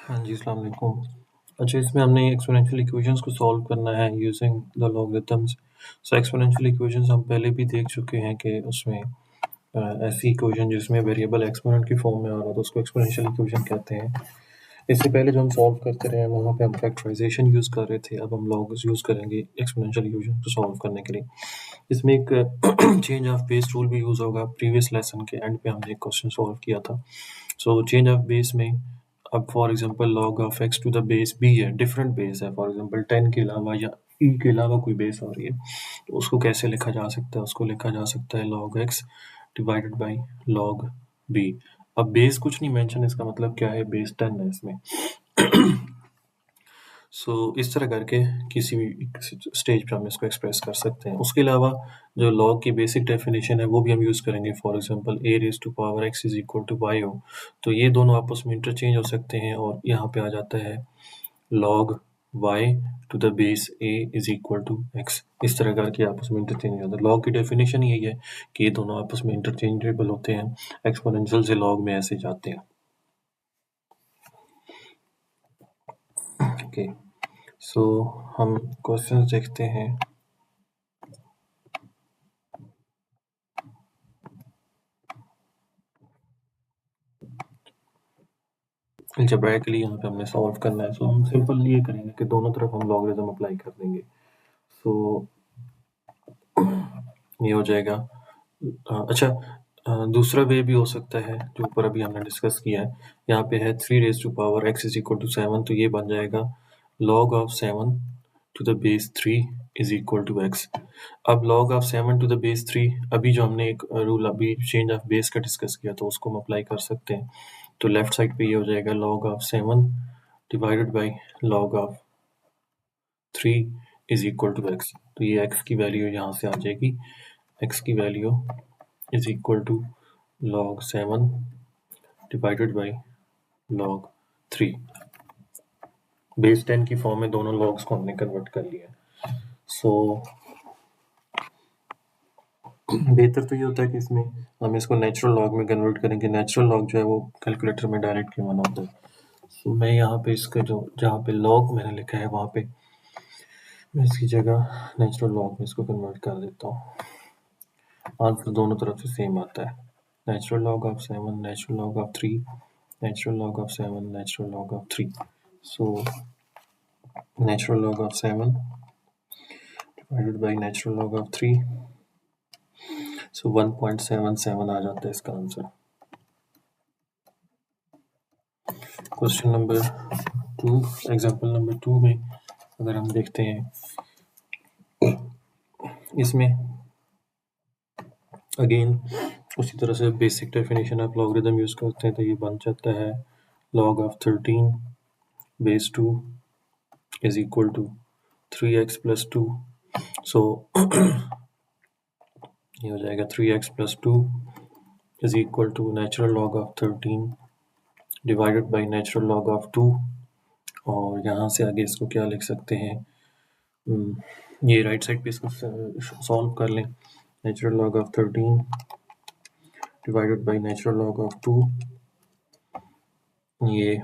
हाँ जी, अस्सलाम वालेकुम। अच्छा, इसमें हमने एक्स्पोनेंशियल इक्वेशंस को सॉल्व करना है using the logarithms. So exponential equations हम पहले भी देख चुके हैं कि उसमें ऐसी इक्वेशन जिसमें वेरिएबल एक्सपोनेंट की फॉर्म में आ रहा था उसको एक्स्पोनेंशियल इक्वेशन कहते हैं। इससे पहले जो हम सॉल्व करते रहे हैं वहाँ पे हम फैक्टराइजेशन यूज़ कर रहे थे, अब हम लॉग्स यूज़ करेंगे एक्स्पोनेंशियल इक्वेशन को सॉल्व करने के लिए। इसमें एक चेंज ऑफ बेस रूल भी यूज़ होगा। प्रीवियस लेसन के एंड पे हमने एक क्वेश्चन सॉल्व किया था। सो चेंज ऑफ बेस में अब for example log of x to the base b है, डिफरेंट बेस है, फॉर एग्जांपल 10 के अलावा या e के अलावा कोई बेस आ रही है, तो उसको कैसे लिखा जा सकता है? उसको लिखा जा सकता है log x divided by log b। अब बेस कुछ नहीं मेंशन, इसका मतलब क्या है, बेस 10 है इसमें। सो इस तरह करके किसी भी स्टेज पे हम इसको एक्सप्रेस कर सकते हैं। उसके अलावा जो लॉग की बेसिक डेफिनेशन है वो भी हम यूज़ करेंगे। For example a raise to power x is equal to y हो, तो ये दोनों आपस में इंटरचेंज हो सकते हैं और यहाँ पे आ जाता है log y to the base a is equal to x। इस तरह करके आपस में इंटरचेंज हो जाता है। लॉग की डेफिनेशन यही है कि ये दोनों आपस में इंटरचेंजेबल होते हैं, एक्सपोनेंशियल से लॉग में ऐसे जाते हैं। ओके, सो हम क्वेश्चंस देखते हैं। अलजेब्राइकली यहाँ पे हमने सॉल्व करना है, सो हम सिंपल ये करेंगे कि दोनों तरफ हम लॉगरिथम अप्लाई कर देंगे। सो ये हो जाएगा। अच्छा, दूसरा वे भी हो सकता है जो ऊपर अभी हमने डिस्कस किया है। यहाँ पे है 3 raise to power x is equal to 7, तो ये बन जाएगा log of 7 to the base 3 is equal to x। अब log of 7 to the base 3, अभी जो हमने एक रूल अभी चेंज ऑफ बेस का डिस्कस किया तो उसको हम अप्लाई कर सकते हैं। तो लेफ्ट साइड पे ये हो जाएगा log of 7 divided by log of 3 is equal to x। तो ये x की वैल्यू यहाँ से आ जाएगी, x की value is equal to log 7 divided by log 3। Base 10 की फॉर्म में दोनों लॉग्स को हमने कन्वर्ट कर लिया। सो बेहतर तो ये होता है कि इसमें हम इसको नेचुरल लॉग में कन्वर्ट करेंगे। नेचुरल लॉग जो है वो कैलकुलेटर में डायरेक्ट गिवन होता है। सो मैं यहाँ पे इसका जो जहाँ पे लॉग मैंने लिखा है वहाँ पे मैं इसकी जगह नेचुरल लॉग में इसको कन्वर्ट कर देता हूँ। आंसर दोनों तरफ से सेम आता है। Natural log of 7, natural log of 3, natural log of 7, natural log of 3। So natural log of 7 divided by natural log of 3, सो 1.77 आ जाता है इसका answer. Question number 2, example number 2 में अगर हम देखते हैं, इसमें अगेन उसी तरह से basic definition of logarithm use करते हैं, तो ये बन जाता है log of 13 base 2 is equal to 3x plus 2। So ये हो जाएगा 3x plus 2 is equal to natural log of 13 divided by natural log of 2। और यहाँ से आगे इसको क्या लिख सकते हैं, ये राइट साइड पे इसको सॉल्व कर लें। Natural log of 13 divided by natural log of 2, ये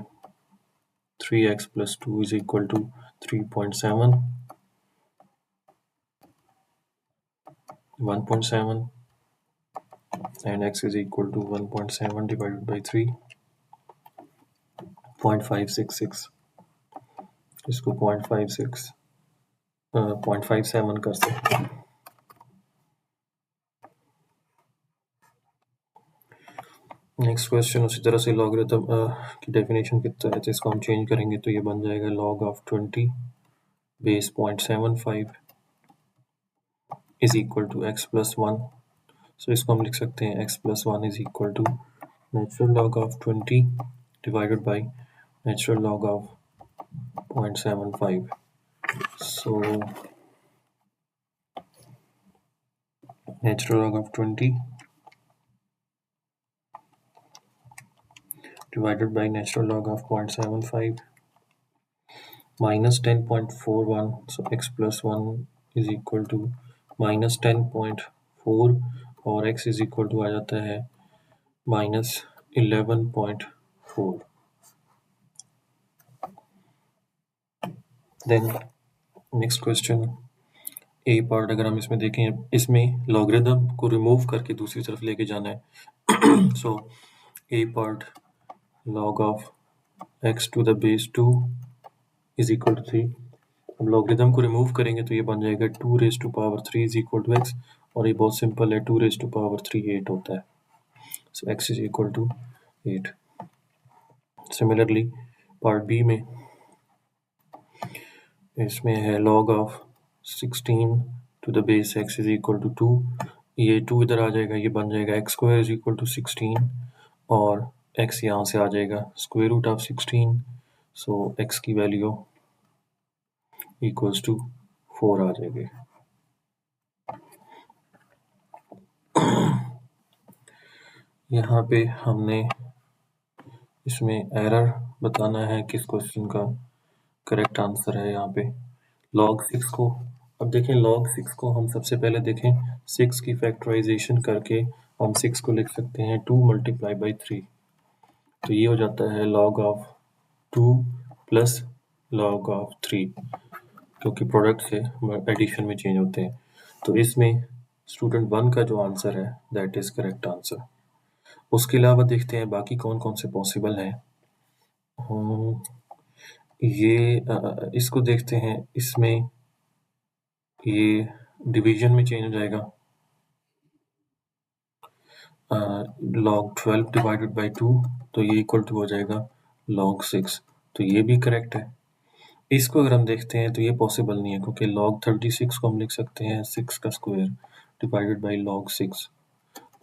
3x plus 2 is equal to 3.7, 1.7 and x is equal to 1.7 divided by 3, 0.566। इसको 0.57 कर सकते हैं। नेक्स्ट क्वेश्चन उसी तरह से लॉगरिथम की डेफिनेशन की तरह से इसको हम चेंज करेंगे, तो ये बन जाएगा log of 20 base 0.75 is equal to x plus 1। So इसको हम लिख सकते हैं x plus 1 is equal to natural log of 20 divided by natural log of 0.75। So natural log of 20 divided by natural log of 0.75 minus 10.41, so x plus 1 is equal to minus 10.4 और x is equal to आ जाता है minus 11.4। Then next question ए part अगर हम इसमें देखें, इसमें logarithm को remove करके दूसरी तरफ लेके जाना है। सो ए part log of x to the base 2 is equal to 3। अब लॉगरिदम को रिमूव करेंगे तो ये बन जाएगा 2 raise to power 3 is equal to x, और ये बहुत सिंपल है, 2 रेज टू पावर 3 8 होता है। So x is equal to 8। Similarly part B में इसमें है log of 16 to the base x is equal to 2। ये 2 इधर आ जाएगा, ये बन जाएगा x square is equal to 16, और x यहाँ से आ जाएगा square root of 16। So x की वैल्यू इक्वल्स टू 4 आ जाएगी। यहाँ पे हमने इसमें एरर बताना है किस क्वेश्चन का करेक्ट आंसर है। यहाँ पे log 6 को, अब देखें log 6 को हम सबसे पहले देखें 6 की फैक्टराइजेशन करके हम 6 को लिख सकते हैं 2 मल्टीप्लाई बाई 3। तो ये हो जाता है log of 2 plus log of 3, क्योंकि प्रोडक्ट से एडिशन में चेंज होते हैं। तो इसमें स्टूडेंट 1 का जो आंसर है दैट इज करेक्ट आंसर। उसके अलावा देखते हैं बाकी कौन कौन से पॉसिबल हैं। इसको देखते हैं, इसमें ये डिवीजन में चेंज हो जाएगा, log 12 डिवाइडेड बाई 2, तो ये इक्वल टू हो जाएगा log 6, तो ये भी करेक्ट है। इसको अगर हम देखते हैं तो ये पॉसिबल नहीं है, क्योंकि log 36 को हम लिख सकते हैं 6 का स्क्वायर डिवाइडेड बाई log 6,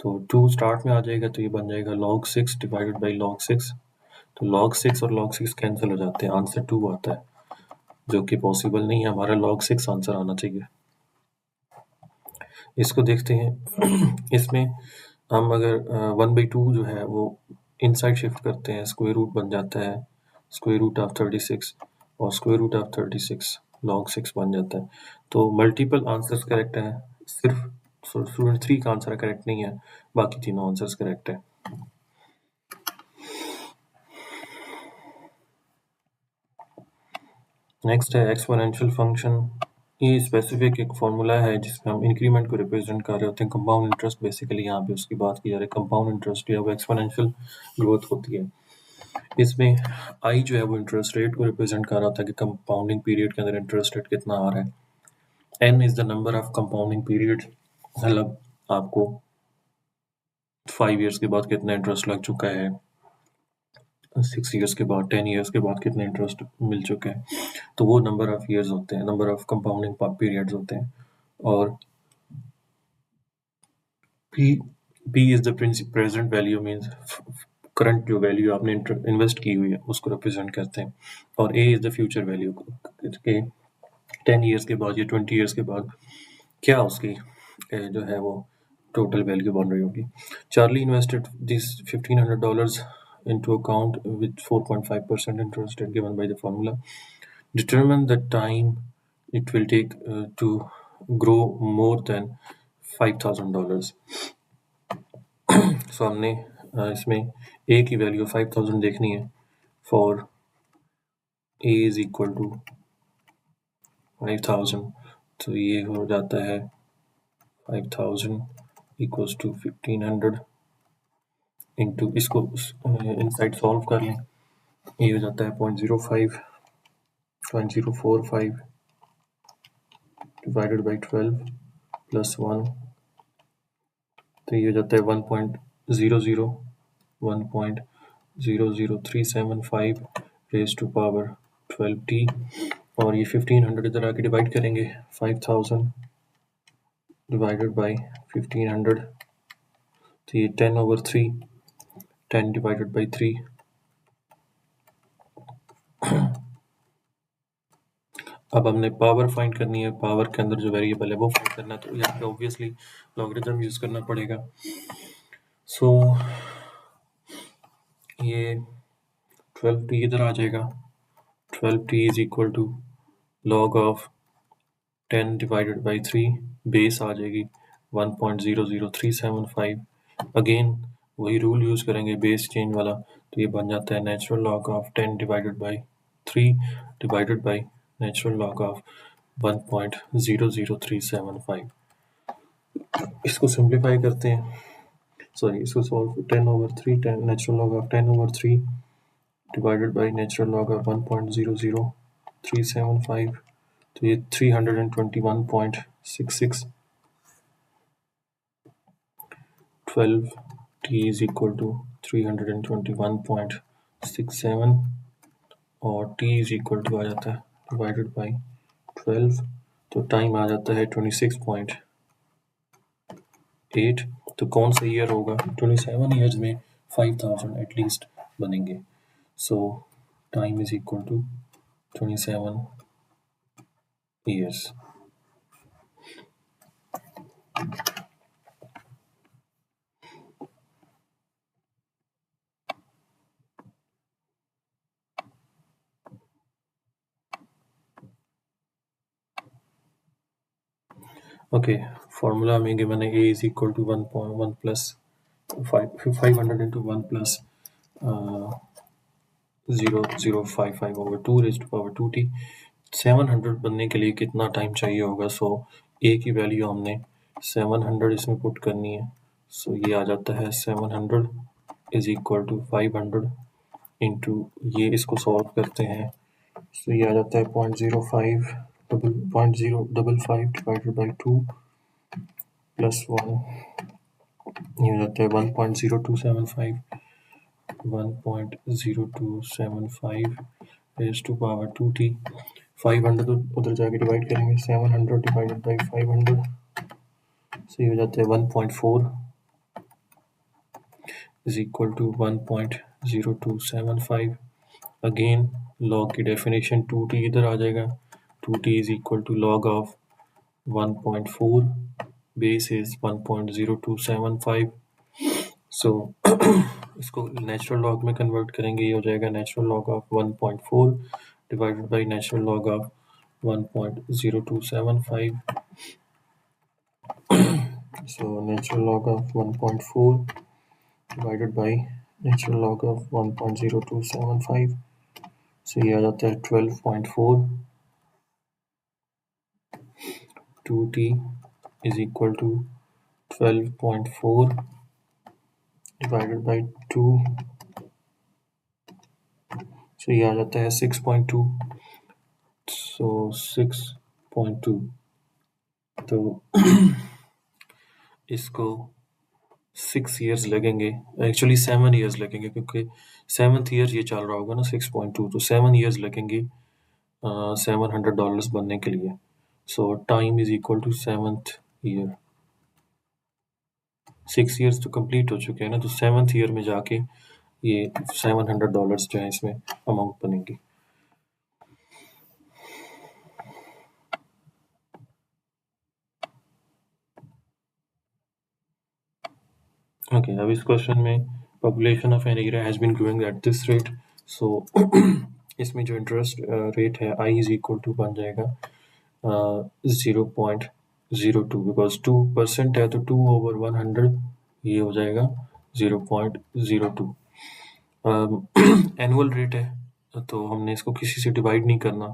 तो 2 स्टार्ट में आ जाएगा, तो ये बन जाएगा log 6 डिवाइडेड बाई log 6। तो log 6 और log 6 कैंसिल हो जाते हैं, आंसर 2 आता है, जो कि पॉसिबल नहीं है। हमारा log 6 आंसर आना चाहिए। इसको देखते हैं। इसमें हम अगर 1/2 जो है वो इनसाइड शिफ्ट करते हैं, स्क्वायर रूट बन जाता है स्क्वायर रूट ऑफ 36, और स्क्वायर रूट ऑफ 36 log 6 बन जाता है। तो मल्टीपल आंसर्स करेक्ट हैं, सिर्फ स्टूडेंट 3 का आंसर करेक्ट नहीं है, बाकी तीनों आंसर्स करेक्ट है। नेक्स्ट है एक्सपोनेंशियल फंक्शन। ये स्पेसिफिक एक फॉर्मूला है जिसमें हम इंक्रीमेंट को रिप्रेजेंट कर रहे होते हैं, कंपाउंड इंटरेस्ट बेसिकली यहाँ पे उसकी बात की जा रही है। कंपाउंड इंटरेस्ट या वो एक्सपोनेंशियल ग्रोथ होती है। इसमें आई जो है वो इंटरेस्ट रेट को रिप्रेजेंट कर रहा होता है कि कंपाउंडिंग पीरियड के अंदर इंटरेस्ट रेट कितना आ रहा है। N is the number of compounding period, मतलब आपको 5 ईयर्स के बाद कितना इंटरेस्ट लग चुका है, 6 ईयर्स के बाद, 10 ईयर्स के बाद कितना इंटरेस्ट मिल चुका है, तो वो नंबर ऑफ ईयर्स होते हैं, नंबर ऑफ कंपाउंडिंग पीरियड्स होते हैं। और P is the present value, means current जो वैल्यू आपने इन्वेस्ट की हुई है उसको रिप्रेजेंट करते हैं। और A is the future value के 10 ईयर्स के बाद या 20 ईयर्स के बाद क्या उसकी जो है वो टोटल वैल्यू बन रही होगी। Charlie invested this $1,500 into account with 4.5% interest rate given by the formula. Determine the time it will take to grow more than $5,000. So हमने इसमें ए की वैल्यू 5,000 देखनी है for A is equal to 5,000, तो ये हो जाता है 5,000 इक्वल्स टू 1,500 इंटू, इसको इनसाइड सॉल्व कर लें, ये हो जाता है 0.045 डिवाइडेड बाई 12 प्लस 1, तो ये हो जाता है 1.00375 रेज टू पावर 12t, और ये 1500 इधर आके डिवाइड करेंगे, 5000 डिवाइडेड बाई 1500, तो ये 10/3, 10 डिवाइडेड बाई 3। अब हमने पावर फाइंड करनी है, पावर के अंदर जो वेरिएबल है वो फाइंड करना है, तो यहाँ पे ऑब्वियसली लॉगरिथम यूज करना पड़ेगा। सो ये 12t इधर आ जाएगा, 12t is equal to log of 10 divided by 3, base आ जाएगी 1.00375। अगेन वही रूल यूज करेंगे बेस चेंज वाला, तो ये बन जाता है natural log of 10 divided by 3 divided by natural log of 1.00375। इसको सिंप्लीफाई करते हैं, सॉरी इसको solve 10/3 natural log of 10/3 divided by natural log of 1.00375, तो ये 321.66। 12t is equal to 321.67 और t is equal to आ जाता है डिवाइडेड बाई 12, तो टाइम आ जाता है 26.8। तो कौन सा ईयर होगा? 27 ईयर्स में 5000 एटलीस्ट बनेंगे। So time is equal to 27 years. Okay, formula में गिवन है a is equal to 1.1 plus 500 into 1 plus 0055 over 2 raised to power 2t। 700 बनने के लिए कितना टाइम चाहिए होगा? सो a की वैल्यू हमने 700 इसमें पुट करनी है। सो ये आ जाता है 700 इज इक्वल टू 500 इंटू ये, इसको सॉल्व करते हैं। सो ये आ जाता है 0.05 डिवाइडेड बाई 2 प्लस 1, ये हो जाता है 1.0275 रेज़ टू पावर 2t। 500 उधर जाके डिवाइड करेंगे, 700 डिवाइडेड बाई 500, सो ये हो जाता है 1.4 is equal to 1.0275। Again log की डेफिनेशन 2t इधर आ जाएगा, 2t is equal to log of 1.4 base is 1.0275। So इसको नेचुरल लॉग में कन्वर्ट करेंगे, ये हो जाएगा natural log of 1.4 divided by natural log of 1.0275। So natural log of 1.4 divided by natural log of 1.0275, so ये आ जाता है 12.4। 2t is equal to 12.4 divided by 2, so ये आ जाता है 6.2। सो 6.2, तो इसको 6 ईयर्स लगेंगे, एक्चुअली 7 ईयर्स लगेंगे, क्योंकि 7th ईयर ये चल रहा होगा ना 6.2, तो 7 ईयर्स लगेंगे $700 बनने के लिए। So time is equal to 7th year. 6 years तो कंप्लीट हो चुके हैं ना, तो 7th ईयर में जाके ये $700 जो है इसमें अमाउंट बनेगी। ओके, अब इस क्वेश्चन में population of an area has been growing at this rate. So इसमें जो इंटरेस्ट रेट है i इज इक्वल टू बन जाएगा 0.02, बिकॉज 2% है तो 2/100 ये हो जाएगा 0.02। एनुअल रेट है तो हमने इसको किसी से डिवाइड नहीं करना।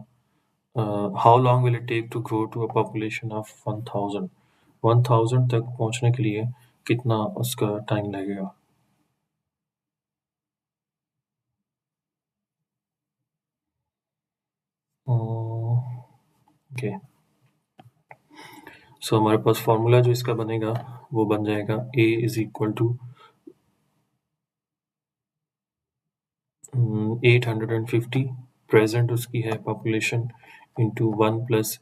How long will it take to grow to a population of 1000? 1000 तक पहुंचने के लिए कितना उसका टाइम लगेगा? ओके, सो हमारे पास फॉर्मूला जो इसका बनेगा वो बन जाएगा a is equal to 850 present उसकी है population into 1 plus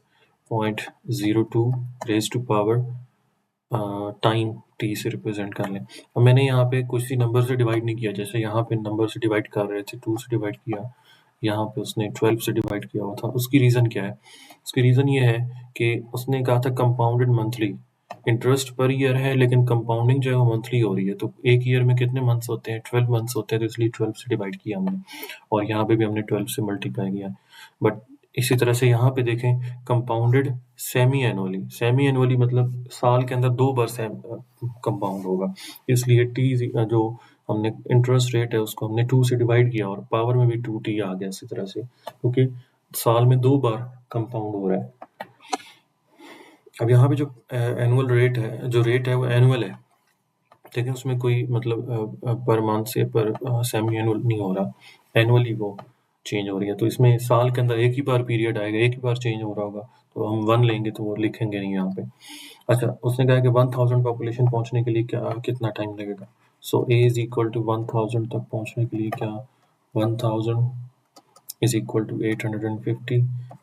0.02 raise to power time t से रिप्रेजेंट कर लें। अब मैंने यहाँ पे कुछ ही नंबर से डिवाइड नहीं किया, जैसे यहाँ पे नंबर से डिवाइड कर रहे थे 2 से डिवाइड किया, यहाँ पे उसने 12 से डिवाइड किया हुआ था। उसकी रीज़न क्या है? उसकी रीज़न ये है कि उसने कहा था compounded monthly, interest per year है लेकिन कंपाउंडिंग जो है वो मंथली हो रही है। तो एक ईयर में कितने मंथ्स होते हैं? 12 मंथ्स होते हैं, तो इसलिए 12 से डिवाइड किया हमने, और यहाँ पे भी हमने 12 से मल्टीप्लाई किया। बट इसी तरह से यहाँ पे देखें कंपाउंडेड सेमी एनुअली मतलब साल के अंदर 2 बार कंपाउंड होगा, इसलिए टी जो हमने इंटरेस्ट रेट है उसको हमने 2 से डिवाइड किया और पावर में भी 2t आ गया इसी तरह से, क्योंकि साल में 2 बार कंपाउंड हो रहा है। अब यहाँ पे जो एनुअल रेट है, जो रेट है वो एनुअल है, लेकिन उसमें कोई मतलब पर मंथ से पर सेमी एनुअल नहीं हो रहा, एनुअली वो चेंज हो रही है। तो इसमें साल के अंदर एक ही बार पीरियड आएगा, एक ही बार चेंज हो रहा होगा, तो हम 1 लेंगे तो वो लिखेंगे नहीं यहाँ पे। अच्छा, उसने कहा कि 1000 पॉपुलेशन पहुँचने के लिए कितना टाइम लगेगा? सो ए इज इक्वल टू 1000 तक पहुँचने के लिए क्या 1000 इज इक्वल टू 850,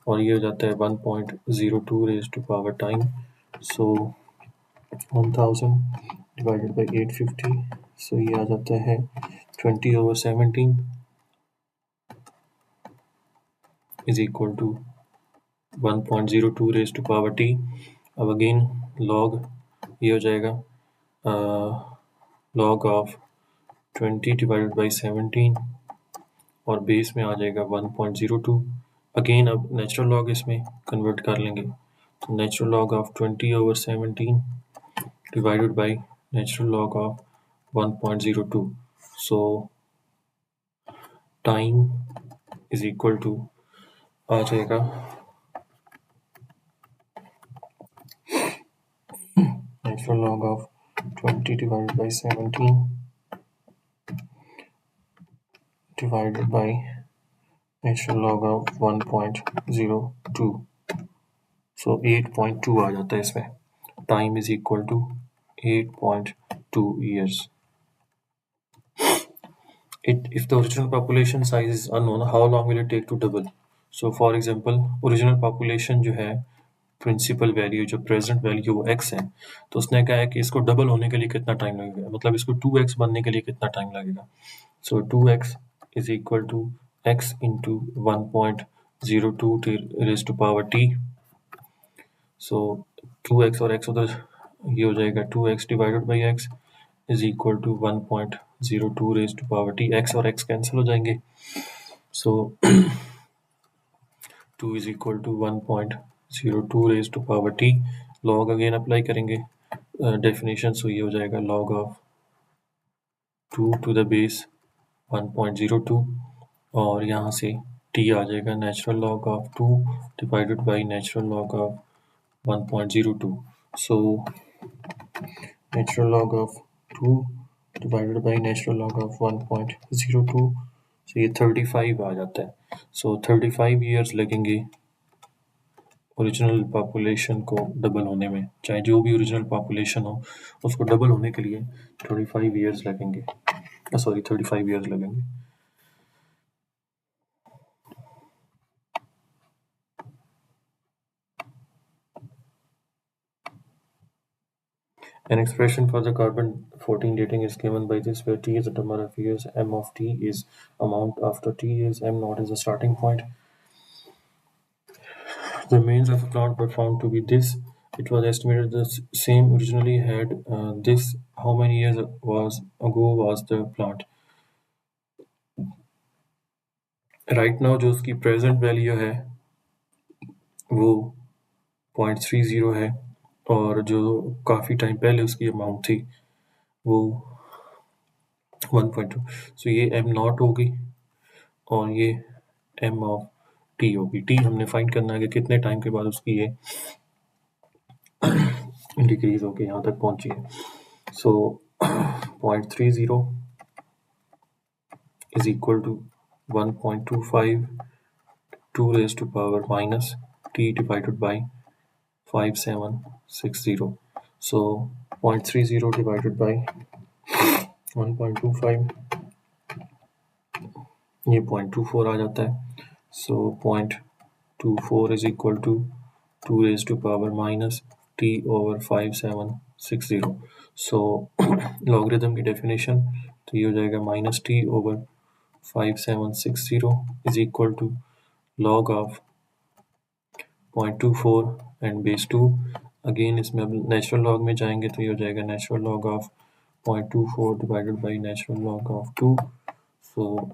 और ये हो जाता है 1.02 raise to power time. So 1000 divided by 850, so ये आ जाता है 20/17 is equal to 1.02 raised to power t। अब अगेन log ये हो जाएगा log of 20 divided by 17 और बेस में आ जाएगा 1.02। अगेन अब नेचुरल लॉग इसमें कन्वर्ट कर लेंगे, तो natural log of 20/17 divided by natural log of 1.02, so time is equal to आ जाएगा natural log of 20 divided by 17 divided by natural log of 1.02, so 8.2 आ जाता है इसमें। time is equal to 8.2 years। If the original population size is unknown, how long will it take to double? So for example, original population जो है, principal value जो present value वो x है, तो उसने कहा है कि इसको डबल होने के लिए कितना टाइम लगेगा, मतलब इसको 2x बनने के लिए कितना टाइम लगेगा। So 2x is equal to x into 1.02 raise to power t। So 2x और x उधर, ये हो जाएगा 2x divided by x is equal to 1.02 raise to power t। x और x कैंसिल हो जाएंगे, so 2 is equal to 1.02 raised to power t। log again apply करेंगे definition, सो ये हो जाएगा log of 2 to the base 1.02, और यहाँ से t आ जाएगा natural log of 2 divided by natural log of 1.02। So natural log of 2 divided by natural log of 1.02, सो ये 35 आ जाता है। सो 35 ईयर्स लगेंगे ओरिजिनल पॉपुलेशन को डबल होने में, चाहे जो भी ओरिजिनल पॉपुलेशन हो उसको डबल होने के लिए 35 ईयर्स लगेंगे, 35 ईयर्स लगेंगे। An expression for the carbon-14 dating is given by this, where T is the number of years, M of T is amount after T years, M naught is the starting point. The remains of a plant were found to be this. It was estimated the same originally had this. How many years ago was the plant? Right now जो उसकी present value है वो 0.30 है, और जो काफ़ी time पहले उसकी अमाउंट थी वो 1.2। सो ये एम नॉट होगी और ये एम ऑफ टी होगी। टी हमने फाइंड करना है कि कितने टाइम के बाद उसकी ये डिक्रीज होके यहाँ तक पहुंची है। सो 0.30 is equal to 1.25 2 raised to power minus t divided by 5760। So 0.30 divided by 1.25, ये 0.24 आ जाता है। So 0.24 is equal to 2 raised to power minus t over 5760। So logarithm की डेफिनेशन तो ये हो जाएगा minus T over 5760 is equal to log of 0.24 and base 2। Again इसमें अब नेचुरल लॉग में जाएंगे तो ये हो जाएगा natural log of 0.24 divided by natural log of 2। So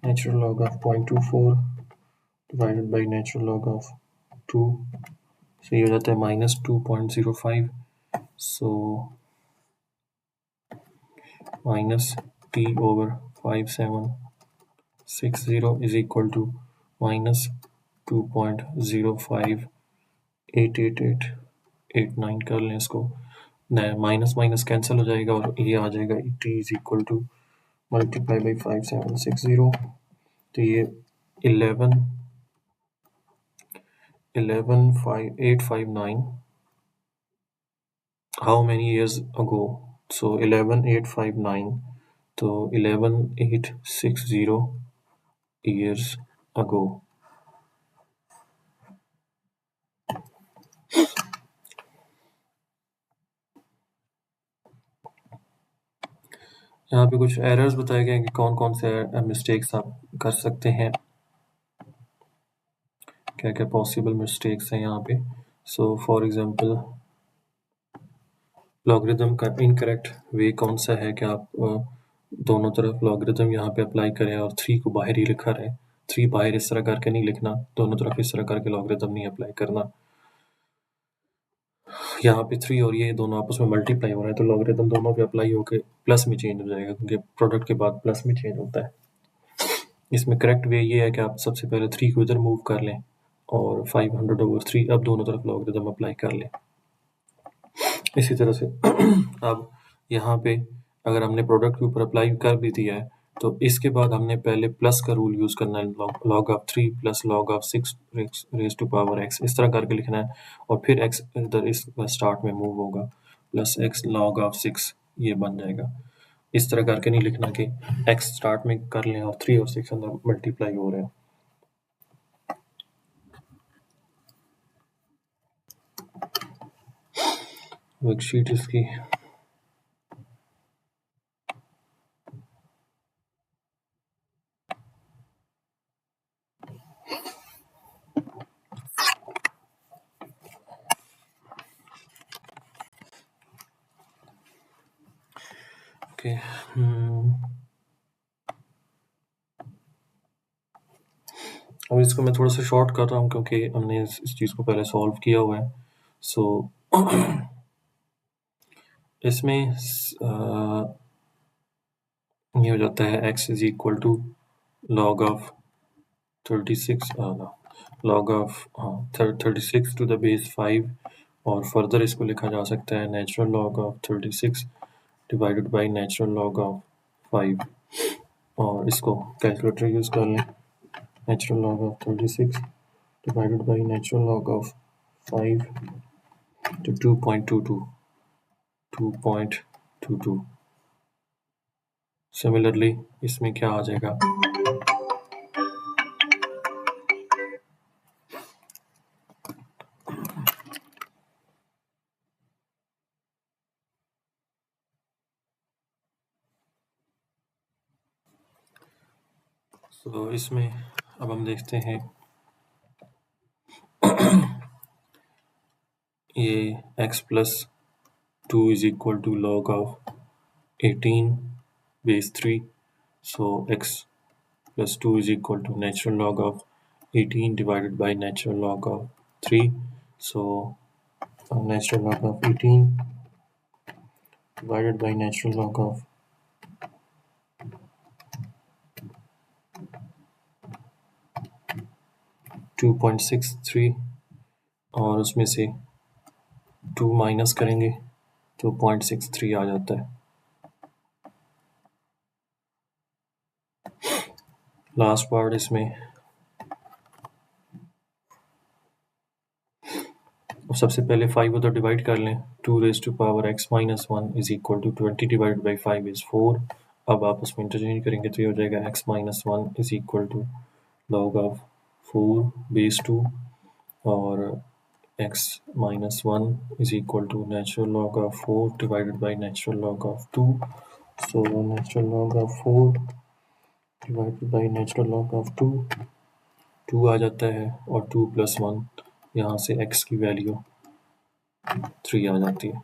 natural log of 0.24 divided by natural log of 2, so ये हो जाता है minus 2.05। So minus T over 5760 is equal to minus 2.05888889 कर लें इसको। माइनस माइनस कैंसिल हो जाएगा और ये आ जाएगा t is equal to multiply by 5760। तो ये 11859 how many years ago? So 11859 तो 11860 years ago। यहाँ पे कुछ एरर्स बताए गए हैं कि कौन कौन से मिस्टेक्स आप कर सकते हैं, क्या क्या पॉसिबल मिस्टेक्स हैं यहाँ पे। सो फॉर एग्जांपल लॉगरिदम का इनकरेक्ट वे कौन सा है कि आप दोनों तरफ लॉगरिदम यहाँ पे अप्लाई करें और 3 को बाहर ही लिखा रहे। 3 बाहर इस तरह करके नहीं लिखना, दोनों तरफ इस तरह करके लॉगरिदम नहीं अप्लाई करना। यहाँ पे 3 और ये दोनों आपस में मल्टीप्लाई हो रहा है तो लॉगरिदम दोनों पे अप्लाई होकर प्लस में चेंज हो जाएगा, क्योंकि प्रोडक्ट के बाद प्लस में चेंज होता है। इसमें करेक्ट वे ये है कि आप सबसे पहले 3 को इधर मूव कर लें और 500/3 अब दोनों तरफ लॉगरिदम अप्लाई कर लें। इसी तरह से अब यहाँ पे अगर हमने प्रोडक्ट के ऊपर अप्लाई कर भी दिया है तो इसके बाद हमने पहले प्लस का रूल यूज़ करना है, log of 3 plus log of 6 raise to power x इस तरह करके लिखना है और फिर x इधर इस स्टार्ट में मूव होगा प्लस x log of 6 ये बन जाएगा। इस तरह करके नहीं लिखना कि x स्टार्ट में कर लें और 3 और 6 अंदर मल्टीप्लाई हो रहे हैं। वर्कशीट इसकी ओके। अब इसको मैं थोड़ा सा शॉर्ट कर रहा हूँ क्योंकि हमने इस चीज़ को पहले सॉल्व किया हुआ है। सो इसमें ये हो जाता है x is equal to log of 36 log of 36 to the base 5 और फर्दर इसको लिखा जा सकता है natural log of 36 divided by natural log of 5 और इसको कैलकुलेटर यूज़ कर लें। Natural log of 36 divided by natural log of 5 तो 2.22। सिमिलरली इसमें क्या आ जाएगा, तो इसमें अब हम देखते हैं ये x plus 2 is equal to log of 18 base 3 so x plus 2 is equal to natural log of 18 divided by natural log of 3 so natural log of 18 divided by natural log of 2.63 और उसमें से 2 minus करेंगे तो 0.63 आ जाता है। Last part इसमें सबसे पहले 5 उधर डिवाइड कर लें, 2 raise to power x minus 1 is equal to 20 divide by 5 is 4। अब आप उसमें इंटरचेंज करेंगे तो ये हो जाएगा x minus 1 is equal to log of 4 base 2 और x minus 1 is equal to natural log of 4 divided by natural log of 2 so natural log of 4 divided by natural log of 2 आ जाता है और 2 plus 1 यहाँ से x की value 3 आ जाती है।